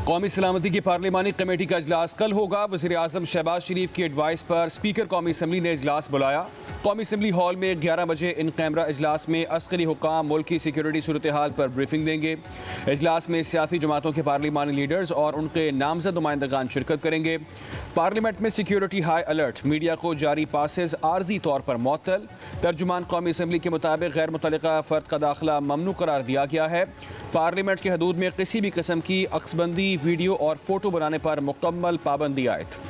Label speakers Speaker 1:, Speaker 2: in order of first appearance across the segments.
Speaker 1: कौमी सलामती की पार्लिमानी कमेटी का इजलास कल होगा। वज़ीर आज़म शहबाज शरीफ की एडवाइस पर स्पीकर कौमी असम्बली ने इजलास बुलाया। कौमी असम्बली हॉल में 11 बजे इन कैमरा इजलास में अस्करी हुक्काम मुल्क की सिक्योरिटी सूरत हाल पर ब्रीफिंग देंगे। इजलास में सियासी जमातों के पार्लिमानी लीडर्स और उनके नामजद नुमाइंदगान शिरकत करेंगे। पार्लियामेंट में सिक्योरिटी हाई अलर्ट, मीडिया को जारी पासेज आर्जी तौर पर मुअत्तल। तर्जुमान कौमी असम्बली के मुताबिक गैर मुतल्लिका फ़र्द का दाखिला ममनू करार दिया गया है। पार्लियामेंट के हदूद में किसी भी किस्म की अक्सबंदी, वीडियो और फोटो बनाने पर मुकम्मल पाबंदी आयद।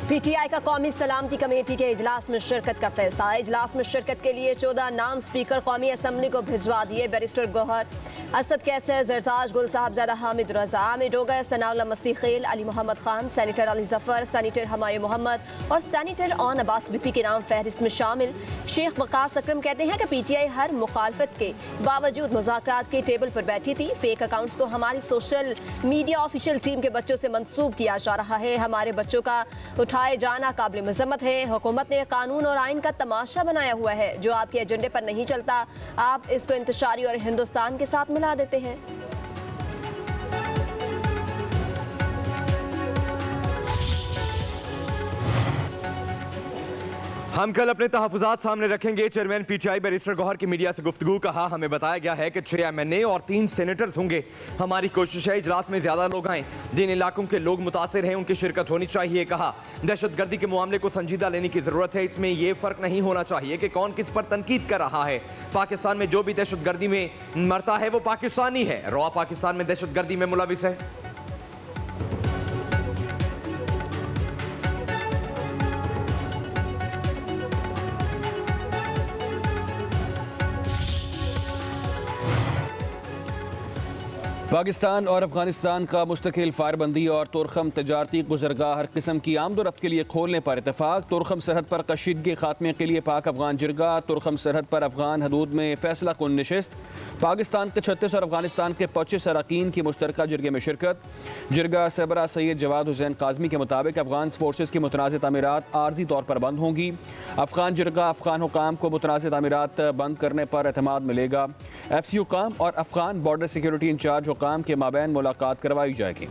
Speaker 2: पीटीआई का कौमी सलामती कमेटी के इजलास में शिरकत का फैसला। इजलास में शिरकत के लिए 14 नाम स्पीकर कौमी असम्बली को भिजवा दिए। बैरिस्टर गौहर, असद कैसर, जरताज गुल, साहबजादा हामिद रजा, आमिर डोगर, सनाउल्लाह मस्ती खेल, अली मोहम्मद खान, सैनिटर अली जफर, सैनिटर हमायूं मोहम्मद और सैनिटर ऑन अब्बास बीपी के नाम फहरिस्त में शामिल। शेख वकास अकरम कहते हैं कि पीटीआई हर मुखालफत के बावजूद मुज़ाकरात के टेबल पर बैठी थी। फेक अकाउंट्स को हमारी सोशल मीडिया ऑफिशियल टीम के बच्चों से मंसूब किया जा रहा है। हमारे बच्चों का उठाए जाना काबिल मजम्मत है। हुकूमत ने कानून और आइन का तमाशा बनाया हुआ है। जो आपके एजेंडे पर नहीं चलता, आप इसको इंतशारी और हिंदुस्तान के साथ मिला देते हैं।
Speaker 3: हम कल अपने तहफ़्फ़ुज़ात सामने रखेंगे। चेयरमैन पीटीआई बैरिस्टर गौहर की मीडिया से गुफ्तगू। कहा, हमें बताया गया है कि 6 MNA और 3 सेनेटर्स होंगे। हमारी कोशिश है इजलास में ज़्यादा लोग आएँ। जिन इलाकों के लोग मुतासिर हैं उनकी शिरकत होनी चाहिए। कहा, दहशतगर्दी के मामले को संजीदा लेने की ज़रूरत है। इसमें यह फ़र्क नहीं होना चाहिए कि कौन किस पर तनकीद कर रहा है। पाकिस्तान में जो भी दहशतगर्दी में मरता है वो पाकिस्तानी है। रवा पाकिस्तान में दहशतगर्दी में मुलविस है।
Speaker 1: पाकिस्तान और अफगानिस्तान का मुस्तकिल फायरबंदी और तुरखम तजारती गुजरगाह हर किस्म की आमदोरफ्त के लिए खोलने पर इतफाक। तुरखम सरहद पर कशीदगी खात्मे के लिए पाक अफगान जिरगा। तुरखम सरहद पर अफगान हदूद में फैसला कुन नशिस्त। पाकिस्तान के 36 और अफगानिस्तान के 25 अरकान की मुश्तरका जिरगे में शिरकत। जिरगा सरबरा सैयद जवाद हुसैन काजमी के मुताबिक अफगान फोर्सेज की मुतनाज़ तामीरात आर्जी तौर पर बंद होंगी। अफगान जिरगा अफगान हुकाम को मुतनाज़ तामीरात बंद करने पर एतमाद मिलेगा। FC हुकाम और अफगान बॉर्डर सिक्योरिटी इंचार्ज हुकाम के माबैन मुलाकात करवाई जाएगी।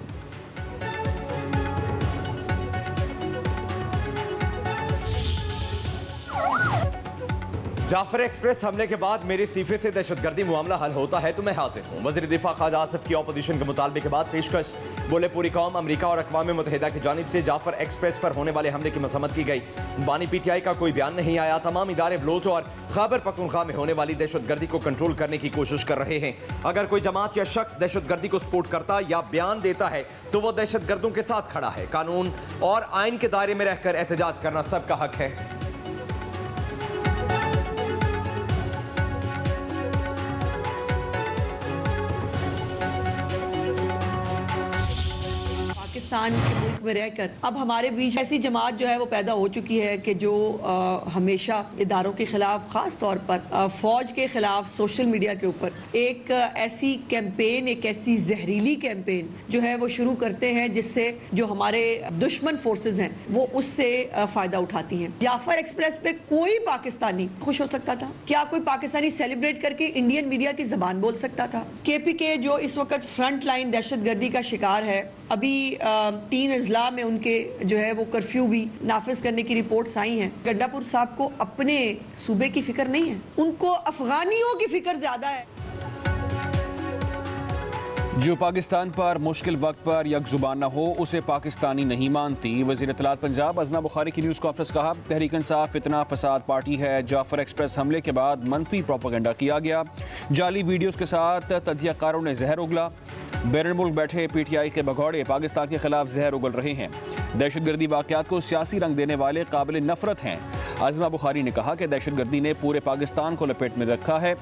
Speaker 3: जाफर एक्सप्रेस हमले के बाद मेरे इस्तीफे से दहशतगर्दी मामला हल होता है तो मैं हाजिर हूँ। वज़ीर दिफा ख्वाजा आसिफ की अपोजिशन के मुतालबे के बाद पेशकश। बोले, पूरी कौम, अमरीका और अक़वाम मुत्तहिदा की जानिब से जाफर एक्सप्रेस पर होने वाले हमले की मसम्मत की गई। बानी पीटीआई का कोई बयान नहीं आया। तमाम इदारे बलोच और खैबर पख्तूनख्वा में होने वाली दहशतगर्दी को कंट्रोल करने की कोशिश कर रहे हैं। अगर कोई जमात या शख्स दहशतगर्दी को सपोर्ट करता या बयान देता है तो वह दहशतगर्दों के साथ खड़ा है। कानून और आइन के दायरे में रहकर एहतजाज करना सबका हक है।
Speaker 4: पाकिस्तान के मुल्क में रहकर अब हमारे बीच ऐसी जमात जो है वो पैदा हो चुकी है कि जो हमेशा इदारों के खिलाफ, खास तौर पर फौज के खिलाफ सोशल मीडिया के ऊपर एक ऐसी कैंपेन, एक ऐसी जहरीली कैंपेन जो है वो शुरू करते हैं जिससे जो हमारे दुश्मन फोर्सेस हैं वो उससे फायदा उठाती हैं। जाफर एक्सप्रेस पे कोई पाकिस्तानी खुश हो सकता था? क्या कोई पाकिस्तानी सेलिब्रेट करके इंडियन मीडिया की जबान बोल सकता था? KPK जो इस वक्त फ्रंट लाइन दहशतगर्दी का शिकार है, अभी 3 अजला में उनके जो है वो कर्फ्यू भी नाफिज करने की रिपोर्ट्स आई हैं। गंडापुर साहब को अपने सूबे की फिक्र नहीं है, उनको अफगानियों की फिक्र ज्यादा है।
Speaker 1: जो पाकिस्तान पर मुश्किल वक्त पर यकजुबान न हो उसे पाकिस्तानी नहीं मानती। वज़ीर इत्तलात पंजाब अज़मा बुखारी की न्यूज़ कॉन्फ्रेंस। कहा, तहरीक इंसाफ फितना फसाद पार्टी है। जाफर एक्सप्रेस हमले के बाद मनफी प्रोपेगेंडा किया गया। जाली वीडियोज़ के साथ तजियाकारों ने जहर उगला। बैरून मुल्क बैठे PTI के भगौड़े पाकिस्तान के खिलाफ जहर उगल रहे हैं। दहशतगर्दी वाक़यात को सियासी रंग देने वाले काबिल नफरत हैं। अज़मा बुखारी ने कहा कि दहशतगर्दी ने पूरे पाकिस्तान को लपेट में रखा है।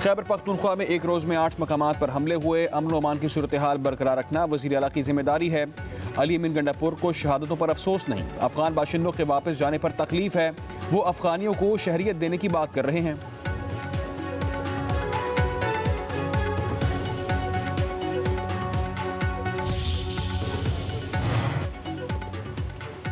Speaker 1: खैबर पख्तूनख्वा में एक रोज़ में 8 मकामात पर हमले हुए। अमन व अमान की सूरत हाल बरकरार रखना वज़ीर आला की जिम्मेदारी है। अली अमीन गंडापुर को शहादतों पर अफसोस नहीं, अफगान बाशिंदों के वापस जाने पर तकलीफ है। वो अफगानियों को शहरियत देने की बात कर रहे हैं।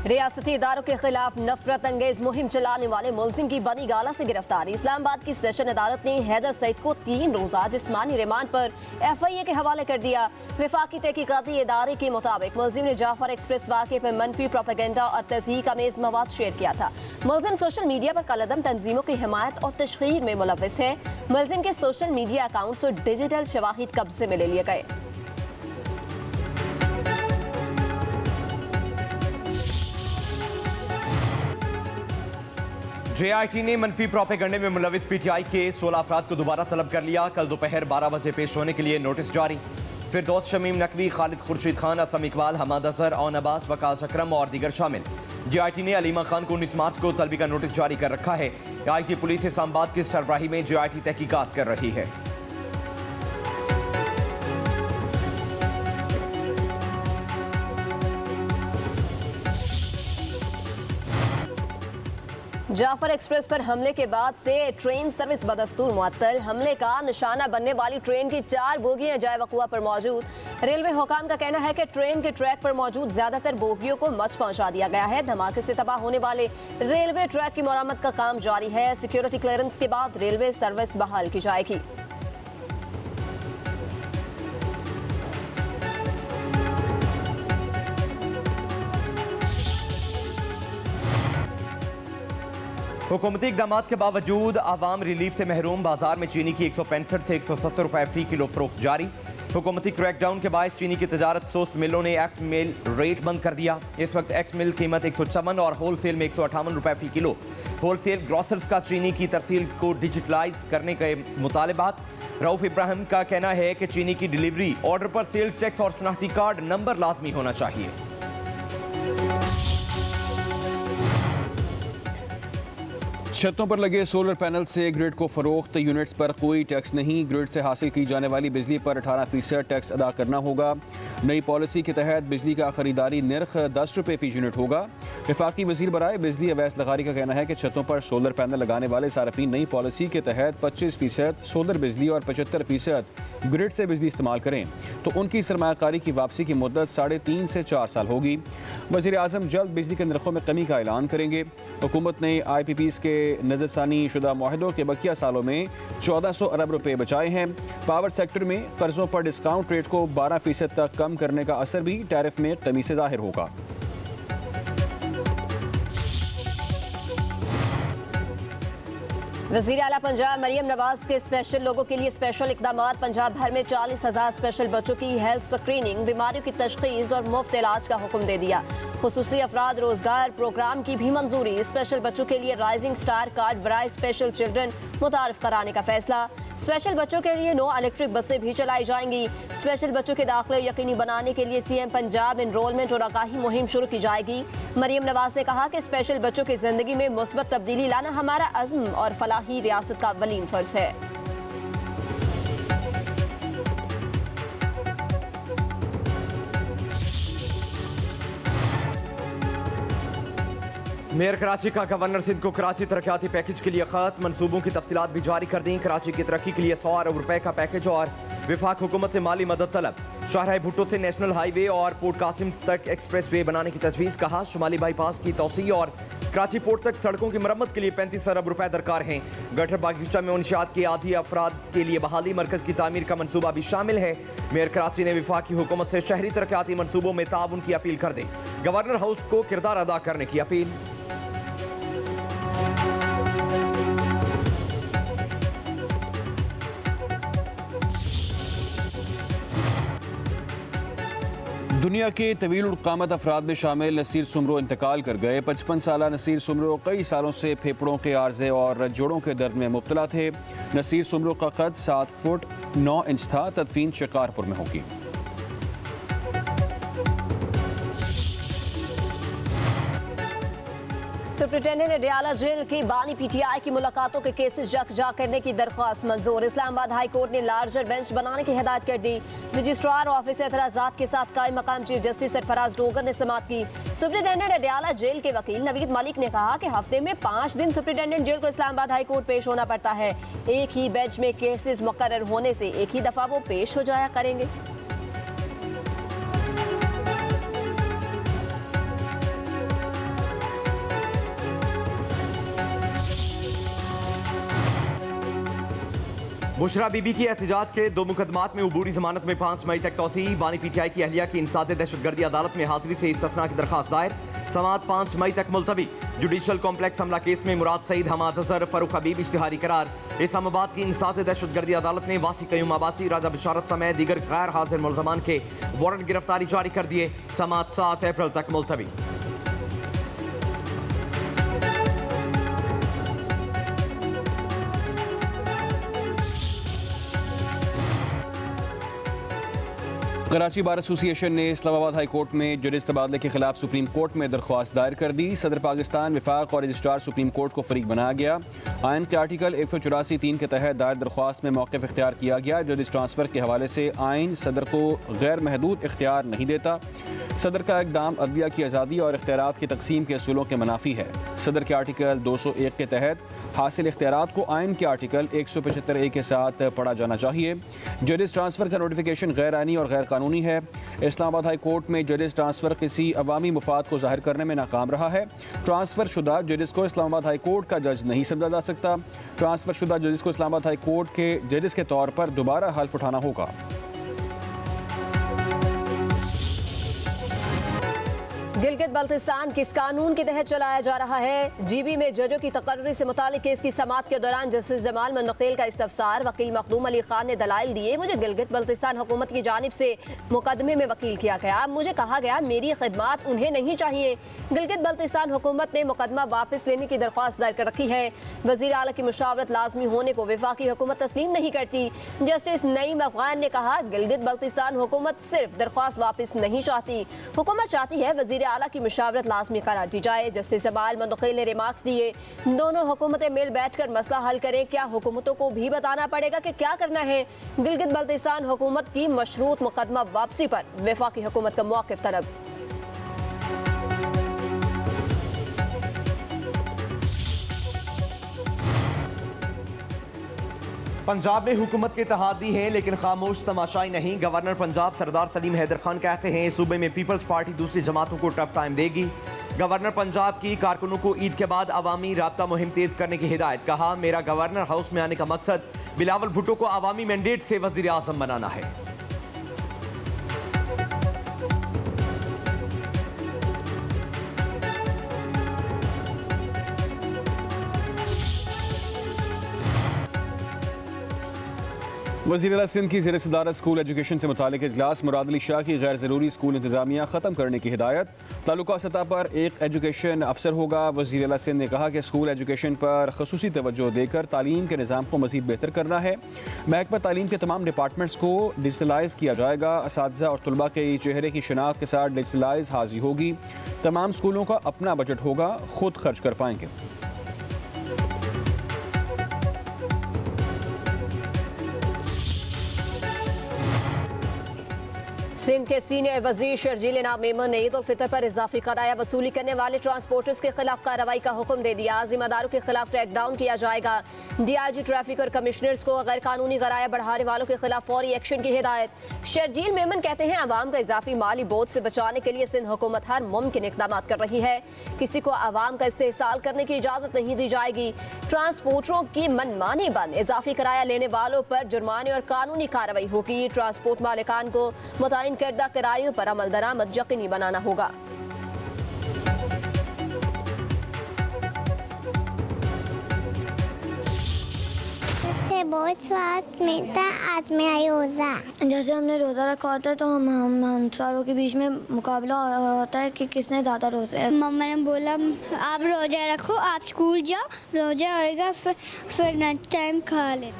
Speaker 2: रियासती इदारों के खिलाफ नफरत अंगेज मुहिम चलाने वाले मुलजिम की बनी गाला से गिरफ्तारी। इस्लामाबाद की सेशन अदालत ने हैदर सईद को 3 रोजा जिस्मानी रिमांड पर FIA के हवाले कर दिया। विफाकी तहकीकाती इदारे के मुताबिक मुलजिम ने जाफर एक्सप्रेस वाक़े पर मनफी प्रोपेगेंडा और तज़हीक अमेज मवाद शेयर किया था। मुलजिम सोशल मीडिया पर कलअदम तंजीमों की हिमायत और तशहीर में मुलव्विस है। मुलजिम के सोशल मीडिया अकाउंट्स और डिजिटल शवाहिद कब्जे में ले लिए गए।
Speaker 3: JIT ने मनफी प्रोपेगंडे में मुलविस PTI के 16 अफराद को दोबारा तलब कर लिया। कल दोपहर 12 बजे पेश होने के लिए नोटिस जारी। फिरदौस शमीम नकवी, खालिद खुर्शीद खान, असम इकबाल, हमाद अजहर, औन अब्बास, वकास अकरम और दीगर शामिल। JIT ने अलीमा खान को 19 मार्च को तलबी का नोटिस जारी कर रखा है। IG पुलिस इस्लामाबाद की सरबराही में JIT तहकीकात कर रही है।
Speaker 2: जाफर एक्सप्रेस पर हमले के बाद से ट्रेन सर्विस बदस्तूर मुअत्तल। हमले का निशाना बनने वाली ट्रेन की 4 बोगियां जाए वकुआ पर मौजूद। रेलवे हुकाम का कहना है कि ट्रेन के ट्रैक पर मौजूद ज्यादातर बोगियों को मच पहुंचा दिया गया है। धमाके से तबाह होने वाले रेलवे ट्रैक की मरम्मत का काम जारी है। सिक्योरिटी क्लियरेंस के बाद रेलवे सर्विस बहाल की जाएगी।
Speaker 3: हुकूमती इकदाम के बावजूद आवाम रिलीफ से महरूम। बाजार में चीनी की 165 से 170 रुपए फी किलो फरोख्त जारी। हुकूमती क्रैकडाउन के बाद चीनी की तजारत 100 मिलों ने एक्स मिल रेट बंद कर दिया। इस वक्त एक्स मिल कीमत 154 और होल सेल में 158 रुपए फी किलो। होल सेल ग्रॉसर्स का चीनी की तरसील को डिजिटलाइज करने के मुतालबात। रऊफ इब्राहिम का कहना है कि चीनी की डिलीवरी ऑर्डर पर सेल्स टैक्स और शनाख्ती कार्ड नंबर लाजमी होना चाहिए।
Speaker 1: छतों पर लगे सोलर पैनल से ग्रिड को फरोख्त। यूनिट्स पर कोई टैक्स नहीं। ग्रिड से हासिल की जाने वाली बिजली पर 18% टैक्स अदा करना होगा। नई पॉलिसी के तहत बिजली का खरीदारी निर्ख 10 रुपये फी यूनिट होगा। वफाकी वजीर बराए बिजली अवैस लगारी का कहना है कि छतों पर सोलर पैनल लगाने वाले सार्फिन नई पॉलिसी के तहत 25% सोलर बिजली और 75% ग्रिड से बिजली इस्तेमाल करें तो उनकी सरमायाकारी की वापसी की मुद्दत 3.5 से 4 साल होगी। वज़ीर आज़म जल्द बिजली के नरखों में कमी का ऐलान करेंगे। हुकूमत ने IPPs के नजरसानी शुदा मुआहदों के बकिया सालों में 1400 अरब रुपए बचाए हैं। पावर सेक्टर में कर्जों पर डिस्काउंट रेट को 12% तक कम करने का असर भी टैरिफ में कमी से जाहिर होगा।
Speaker 2: वज़ीर आला पंजाब मरियम नवाज के स्पेशल लोगों के लिए स्पेशल इकदाम। पंजाब भर में 40,000 स्पेशल बच्चों की हेल्थ स्क्रीनिंग, बीमारियों की तशखीस और मुफ्त इलाज का हुक्म दे दिया। खुसूसी अफराद रोजगार प्रोग्राम की भी मंजूरी। स्पेशल बच्चों के लिए राइजिंग स्टार कार्ड बराए स्पेशल चिल्ड्रन मुतारिफ कराने का फैसला। स्पेशल बच्चों के लिए 9 इलेक्ट्रिक बसें भी चलाई जाएंगी। स्पेशल बच्चों के दाखिले यकीनी बनाने के लिए CM पंजाब एनरोलमेंट और आगाही मुहिम शुरू की जाएगी। मरियम नवाज ने कहा कि स्पेशल बच्चों की जिंदगी में मुस्बत तब्दीली लाना हमारा अज़्म और फलाही रियासत का वलीन फर्ज है।
Speaker 3: मेयर कराची का गवर्नर सिंध को कराची तरक्याती पैकेज के लिए खत। मंसूबों की तफसीलात भी जारी कर दी। कराची की तरक्की के लिए 100 अरब रुपए का पैकेज और विफाक हुकूमत से माली मदद तलब। शाहराह भुट्टो से नेशनल हाईवे और पोर्ट कासिम तक एक्सप्रेस वे बनाने की तजवीज़। कहा शुमाली बाईपास की तोसी और कराची पोर्ट तक सड़कों की मरम्मत के लिए 35 अरब रुपए दरकार हैं। गटर बागीचा में मुनशियात के आधी अफराद के लिए बहाली, मरकज की तामीर का मनसूबा भी शामिल है। मेयर कराची ने विफाकी हुकूमत से शहरी तरक्याती मनसूबों में ताउन की अपील कर दी। गवर्नर हाउस को किरदार अदा करने की अपील।
Speaker 1: दुनिया के तवील क़ामत अफराद में शामिल नसीर सुमरो इंतकाल कर गए। 55 साला नसीर सुमरो कई सालों से फेफड़ों के आर्जे और जोड़ों के दर्द में मुब्तला थे। नसीर सुमरो का कद 7 फुट 9 इंच था। तदफीन शिकारपुर में होगी।
Speaker 2: सुप्रिंटेंडेंट अडियाला जेल की बानी PTI की मुलाकातों के केसेस यकजा करने की दरख्वास्त मंजूर। इस्लामाबाद हाई कोर्ट ने लार्जर बेंच बनाने की हिदायत कर दी। रजिस्ट्रार ऑफिस एतराजात के साथ कायम मकाम चीफ जस्टिस सरफराज डोगर ने समाअत की। सुप्रिंटेंडेंट अडियाला जेल के वकील नवीद मलिक ने कहा कि हफ्ते में 5 दिन सुप्रिंटेंडेंट जेल को इस्लामाबाद हाई कोर्ट पेश होना पड़ता है। एक ही बेंच में केसेस मुकर्रर होने से एक ही दफा वो पेश हो जाया करेंगे।
Speaker 3: बुशरा बीबी की एहतजाज के 2 मुकदमात में अबूरी जमानत में 5 मई तक तोसी। बानी पीटीआई की अहलिया की इंसदाद दहशतगर्दी अदालत में हाजिरी से इस्तिस्ना की दरखास्त दायर। समाअत 5 मई तक मुलतवी। जुडिशल कॉम्प्लेक्स हमला केस में मुराद सईद, हमाद अजहर, फरूख हबीब इश्तिहारी करार। इस्लामाबाद की इंसदाद दहशतगर्दी अदालत ने वासी कयूम अब्बासी, राजा बिशारत समेत दीगर गैर हाजिर मुलजमान के वारंट गिरफ्तारी जारी कर दिए। समाअत 7 अप्रैल तक मुलतवी।
Speaker 1: कराची बार एसोसिएशन ने इस्लामाबाद हाई कोर्ट में जजेस तबादले के खिलाफ सुप्रीम कोर्ट में दरख्वास्त दायर कर दी। सदर पाकिस्तान, विफाक और रजिस्ट्रार सुप्रीम कोर्ट को फरीक बनाया गया। आइन के आर्टिकल 184(3) के तहत दायर दरख्वास्त में मौक़िफ़ इख्तियार किया गया। जजेस ट्रांसफ़र के हवाले से आइन सदर को गैर महदूद इख्तियार नहीं देता। सदर का इक़दाम अदलिया की आज़ादी और इख्तियारात की तकसीम के असूलों के मुनाफी है। सदर के आर्टिकल 201 के तहत हासिल इख्तियारात को आइन के आर्टिकल 175(a) के साथ पढ़ा जाना चाहिए। जजेस ट्रांसफ़र का नोटिफिकेशन गैर आइनी और गैर कानूनी है। इस्लामाबाद हाई कोर्ट में जजेस ट्रांसफ़र किसी अवामी मुफाद को ज़ाहिर करने में नाकाम रहा है। ट्रांसफ़र शुदा जजेस को इस्लामाबाद हाई कोर्ट का जज नहीं समझा जा सकता। ट्रांसफ़र शुदा जजेस को इस्लामाबाद हाई कोर्ट के जजेस के तौर पर दोबारा हल्फ उठाना होगा।
Speaker 2: गिलगित बल्तिस्तान किस कानून के तहत चलाया जा रहा है? जीबी में जजों की तकर्री से मुतालिक केस की समाअत के दौरान जस्टिस जमाल मुंतकिल का इस्तफसार। वकील मखदूम अली खान ने दलाइल दिए। मुझे गिलगित बल्तिस्तान हुकूमत की जानिब से मुकदमे में वकील किया गया। अब मुझे कहा गया मेरी खिदमात उन्हें नहीं चाहिए। गिलगित बल्तिस्तान हुकूमत ने मुकदमा वापस लेने की दरख्वास्त दायर कर रखी है। वज़ीर आला की मुशावरत लाजमी होने को वफाकी हुकूमत तस्लीम नहीं करती। जस्टिस नईम अफगान ने कहा गिलगित बल्तिस्तान हुकूमत सिर्फ दरख्वास्त वापस नहीं चाहती, हुकूमत चाहती है वज़ीर आला की मुशावरत लाजमी करार दी जाए। जस्टिस जमाल मुंतकिल ने रिमार्क्स दिए, दोनों हुकूमतें मिल बैठकर मसला हल करें। क्या हुकूमतों को भी बताना पड़ेगा कि क्या करना है? गिलगित बल्तिस्तान हुकूमत की मशरूत मुकदमा वापसी पर वफाकी हुकूमत का मौक़िफ़ तलब।
Speaker 3: पंजाब में हुकूमत के इत्तेहादी है लेकिन खामोश तमाशाई नहीं। गवर्नर पंजाब सरदार सलीम हैदर खान कहते हैं सूबे में पीपल्स पार्टी दूसरी जमातों को टफ टाइम देगी। गवर्नर पंजाब की कारकुनों को ईद के बाद अवामी राब्ता मुहिम तेज करने की हिदायत। कहा मेरा गवर्नर हाउस में आने का मकसद बिलावल भुट्टो को अवामी मैंडेट से वजीर आजम बनाना है।
Speaker 1: वज़ीर आला सिंध की ज़ेर सदारत स्कूल एजुकेशन से मुतालिक इजलास। मुराद अली शाह की गैर ज़रूरी स्कूल इंतज़ामिया ख़त्म करने की हिदायत। तालुका सतह पर एक एजुकेशन अफसर होगा। वज़ीर आला सिंध ने कहा कि स्कूल एजुकेशन पर ख़ुसूसी तवज्जो देकर तालीम के निज़ाम को मज़ीद बेहतर करना है। महकमा तालीम के तमाम डिपार्टमेंट्स को डिजिटलाइज़ किया जाएगा। असातिज़ा और तलबा के चेहरे की शनाख्त के साथ डिजिटलाइज हाज़िरी होगी। तमाम स्कूलों का अपना बजट होगा, खुद खर्च कर पाएंगे।
Speaker 2: सिंध के सीनियर वजीर शर्जील इनाम मेमन ने ईद उल फितर पर इजाफी किराया वसूली करने वाले ट्रांसपोर्टर्स के खिलाफ कार्रवाई का हुक्म दे दिया। जिम्मेदारों के खिलाफ क्रैकडाउन किया जाएगा। डीआईजी ट्रैफिक और कमिश्नर्स को गैर कानूनी किराया बढ़ाने वालों के खिलाफ फौरी एक्शन की हिदायत। शर्जील मेमन कहते हैं आवाम का इजाफी माली बोझ से बचाने के लिए सिंध हुकूमत हर मुमकिन इकदाम कर रही है। किसी को आवाम का इस्तेहसाल करने की इजाजत नहीं दी जाएगी। ट्रांसपोर्टरों की मनमानी बंद, इजाफी किराया लेने वालों पर जुर्माने और कानूनी कार्रवाई होगी। ट्रांसपोर्ट मालिकान को मुतय्यन करदा किरायों पर अमल दरामद यकीनी बनाना होगा।
Speaker 5: से बहुत स्वाद मिलता है। आज मेरा रोज़ा,
Speaker 6: जैसे हमने रोज़ा रखा होता है तो हम सारों के बीच में मुकाबला होता है कि किसने ज़्यादा रोज़े।
Speaker 5: मम्मा ने बोला आप रोज़ा रखो, आप स्कूल जाओ, रोज़ा होएगा फिर नेक्स्ट टाइम खा ले।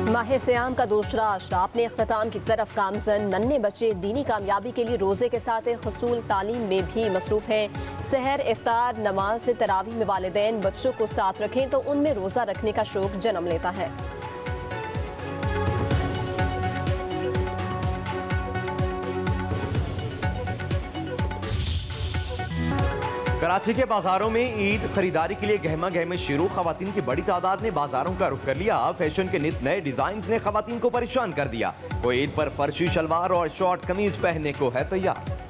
Speaker 2: माह सियाम का दूसरा अशरा अपने अख्ताम की तरफ गामजन। नन्हे बच्चे दीनी कामयाबी के लिए रोज़े के साथ हुसूल तालीम में भी मसरूफ़ हैं। सहर, इफ्तार, नमाज से तरावी में वालिदैन बच्चों को साथ रखें तो उनमें रोज़ा रखने का शौक जन्म लेता है।
Speaker 3: कराची के बाजारों में ईद खरीदारी के लिए गहमा गहमे शुरू। खवातीन की बड़ी तादाद ने बाजारों का रुख कर लिया। फैशन के नित नए डिजाइन ने खवातीन को परेशान कर दिया। कोई ईद पर फर्शी शलवार और शॉर्ट कमीज पहनने को है तैयार।